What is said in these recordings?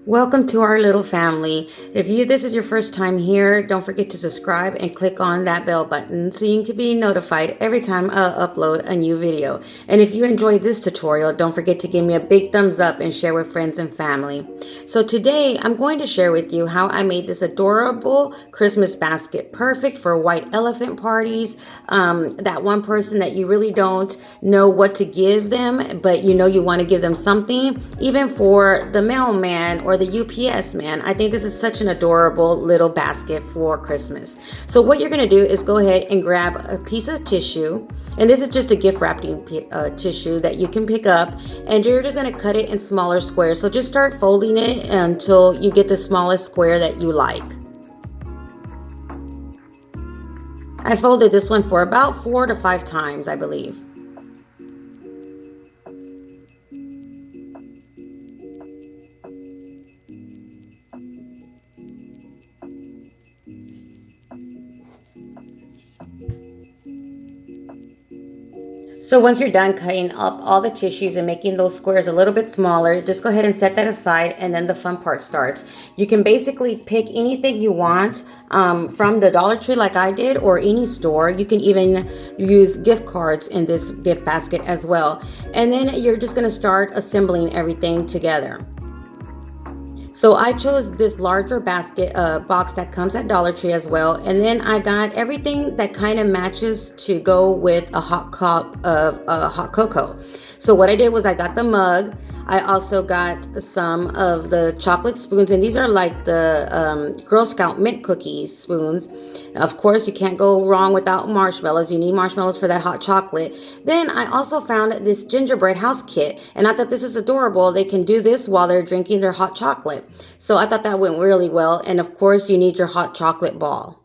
Welcome to our little family. If this is your first time here, don't forget to subscribe and click on that bell button so you can be notified every time I upload a new video. And if you enjoyed this tutorial, don't forget to give me a big thumbs up and share with friends and family. So today I'm going to share with you how I made this adorable Christmas basket, perfect for white elephant parties. That one person that you really don't know what to give them, but you know you want to give them something, even for the mailman or the UPS man. I think this is such an adorable little basket for Christmas. So what you're going to do is go ahead and grab a piece of tissue, and this is just a gift wrapping tissue that you can pick up, and you're just going to cut it in smaller squares. So just start folding it until you get the smallest square that you like. I folded this one for about 4 to 5 times, I believe. So once you're done cutting up all the tissues and making those squares a little bit smaller, just go ahead and set that aside, and then the fun part starts. You can basically pick anything you want from the Dollar Tree like I did, or any store. You can even use gift cards in this gift basket as well. And then you're just going to start assembling everything together. So I chose this larger basket box that comes at Dollar Tree as well. And then I got everything that kind of matches to go with a hot cup of hot cocoa. So what I did was I got the mug. I also got some of the chocolate spoons, and these are like the Girl Scout mint cookies spoons. Of course, you can't go wrong without marshmallows. You need marshmallows for that hot chocolate. Then I also found this gingerbread house kit, and I thought this is adorable. They can do this while they're drinking their hot chocolate. So I thought that went really well. And of course, you need your hot chocolate ball.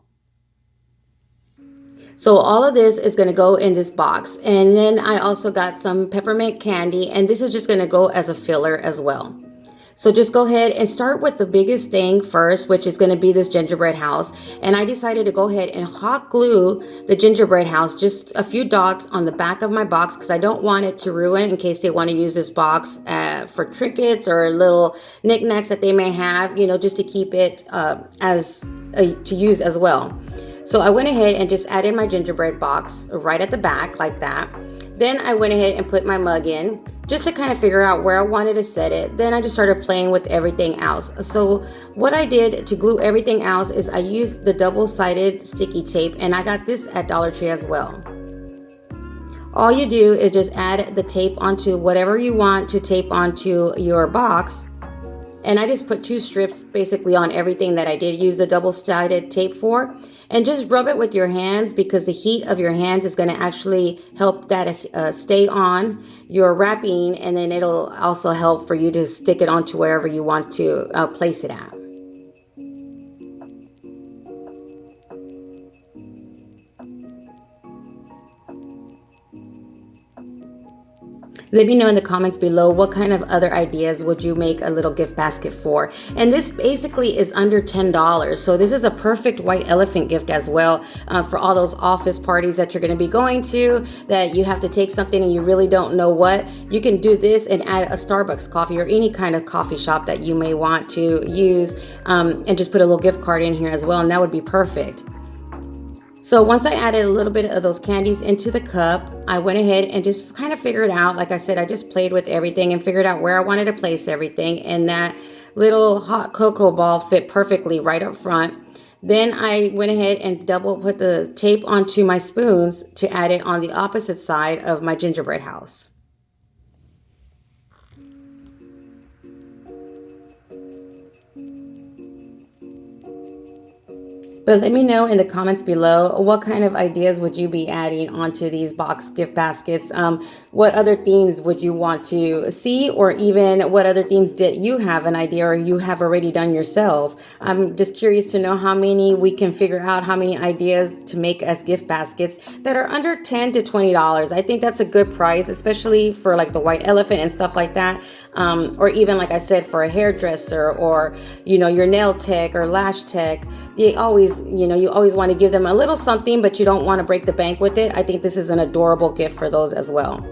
So all of this is going to go in this box. And then I also got some peppermint candy, and this is just going to go as a filler as well. So just go ahead and start with the biggest thing first, which is going to be this gingerbread house. And I decided to go ahead and hot glue the gingerbread house, just a few dots on the back of my box, because I don't want it to ruin in case they want to use this box for trinkets or little knickknacks that they may have, you know, just to keep it to use as well. So I went ahead and just added my gingerbread box right at the back like that. Then I went ahead and put my mug in just to kind of figure out where I wanted to set it. Then I just started playing with everything else. So what I did to glue everything else is I used the double-sided sticky tape, and I got this at Dollar Tree as well. All you do is just add the tape onto whatever you want to tape onto your box. And I just put 2 strips basically on everything that I did use the double-sided tape for. And just rub it with your hands, because the heat of your hands is going to actually help that stay on your wrapping. And then it'll also help for you to stick it onto wherever you want to place it at. Let me know in the comments below what kind of other ideas would you make a little gift basket for. And this basically is under $10. So this is a perfect white elephant gift as well for all those office parties that you're going to be going to, that you have to take something and you really don't know what. You can do this and add a Starbucks coffee or any kind of coffee shop that you may want to use, and just put a little gift card in here as well, and that would be perfect. So once I added a little bit of those candies into the cup, I went ahead and just kind of figured out, like I said, I just played with everything and figured out where I wanted to place everything. And that little hot cocoa ball fit perfectly right up front. Then I went ahead and double put the tape onto my spoons to add it on the opposite side of my gingerbread house. But let me know in the comments below, what kind of ideas would you be adding onto these box gift baskets? What other themes would you want to see, or even what other themes that you have an idea or you have already done yourself? I'm just curious to know how many we can figure out, how many ideas to make as gift baskets that are under $10 to $20. I think that's a good price, especially for like the white elephant and stuff like that. Or even, like I said, for a hairdresser or, you know, your nail tech or lash tech. They always, you know, you always want to give them a little something, but you don't want to break the bank with it. I think this is an adorable gift for those as well.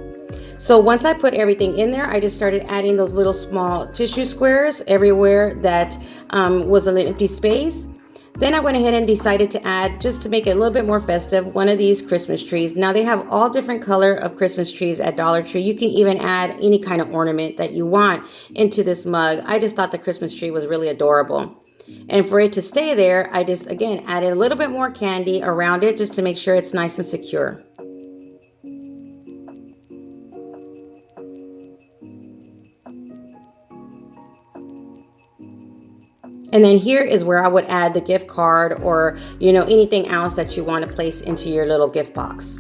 So once I put everything in there, I just started adding those little small tissue squares everywhere that was an empty space. Then I went ahead and decided to add, just to make it a little bit more festive, one of these Christmas trees. Now they have all different color of Christmas trees at Dollar Tree. You can even add any kind of ornament that you want into this mug. I just thought the Christmas tree was really adorable. And for it to stay there, I just, again, added a little bit more candy around it just to make sure it's nice and secure. And then here is where I would add the gift card or, you know, anything else that you want to place into your little gift box.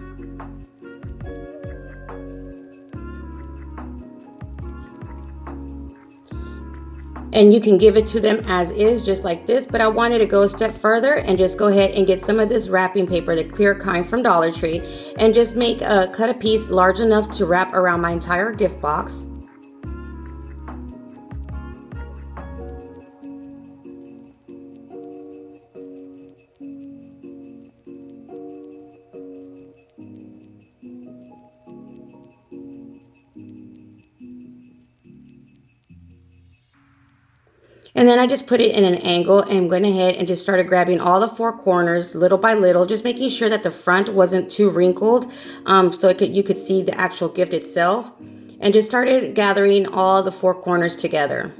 And you can give it to them as is, just like this, but I wanted to go a step further and just go ahead and get some of this wrapping paper, the clear kind from Dollar Tree, and just cut a piece large enough to wrap around my entire gift box. And then I just put it in an angle and went ahead and just started grabbing all the four corners little by little, just making sure that the front wasn't too wrinkled, so you could see the actual gift itself, and just started gathering all the four corners together.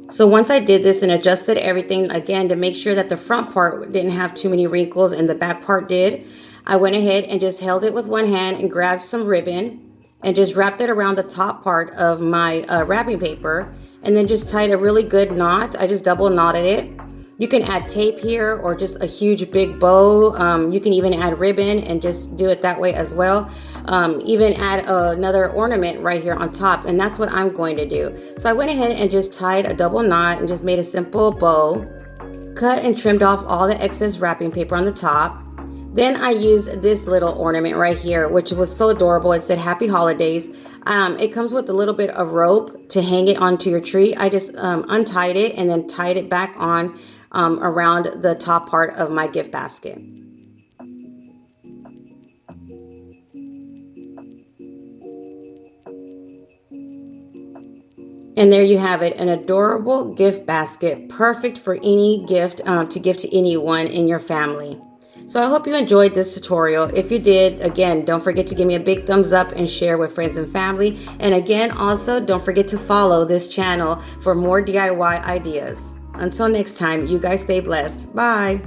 So once I did this and adjusted everything again to make sure that the front part didn't have too many wrinkles and the back part did, I went ahead and just held it with one hand and grabbed some ribbon and just wrapped it around the top part of my wrapping paper, and then just tied a really good knot. I just double knotted it. You can add tape here or just a huge big bow. You can even add ribbon and just do it that way as well. Even add another ornament right here on top, and that's what I'm going to do. So I went ahead and just tied a double knot and just made a simple bow, cut and trimmed off all the excess wrapping paper on the top. Then I used this little ornament right here, which was so adorable. It said Happy Holidays. It comes with a little bit of rope to hang it onto your tree. I just untied it and then tied it back on around the top part of my gift basket. And there you have it, an adorable gift basket, perfect for any gift to give to anyone in your family. So I hope you enjoyed this tutorial. If you did, again, don't forget to give me a big thumbs up and share with friends and family. And again, also, don't forget to follow this channel for more DIY ideas. Until next time, you guys stay blessed. Bye.